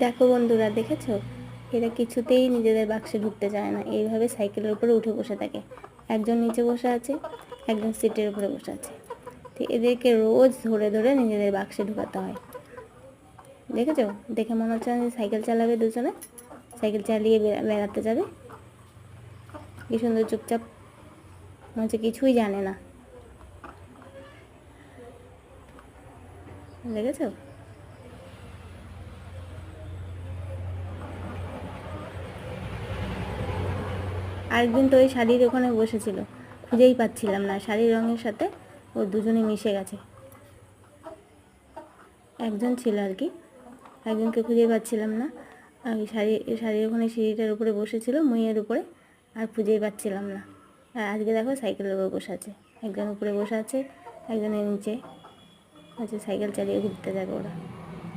দেখো বন্ধুরা, দেখেছো? এরা কিছুতেই নিজেদের বাক্সে ঢুকতে চায় না, এইভাবে সাইকেলের উপরে উঠে বসে থাকে। একজন নিচে বসে আছে, একজন সিটের উপরে বসে আছে। তো এদেরকে রোজ ধরে ধরে নিজেদের বাক্সে ঢুকাতে হয়। দেখেছো? দেখে মনে হচ্ছে না যে সাইকেল চালাবে দুজনে, সাইকেল চালিয়ে বেড়াতে যাবে। কি সুন্দর চুপচাপ, মনে হচ্ছে কিছুই জানে না। দেখেছো? আরেকদিন তো ওই শাড়ির ওখানে বসেছিল, খুঁজেই পাচ্ছিলাম না, শাড়ির রঙের সাথে ও দুজনে মিশে গেছে। একজন ছিল আর কি, একজনকে খুঁজে পাচ্ছিলাম না। আমি শাড়ির ওখানে সিঁড়িটার উপরে বসেছিল, মুইয়ের উপরে, আর খুঁজেই পাচ্ছিলাম না। আর আজকে দেখো সাইকেলের উপরে বসে আছে, একজন উপরে বসে আছে, একজনের নিচে হচ্ছে, সাইকেল চালিয়ে ঘুরতে যাবে ওরা।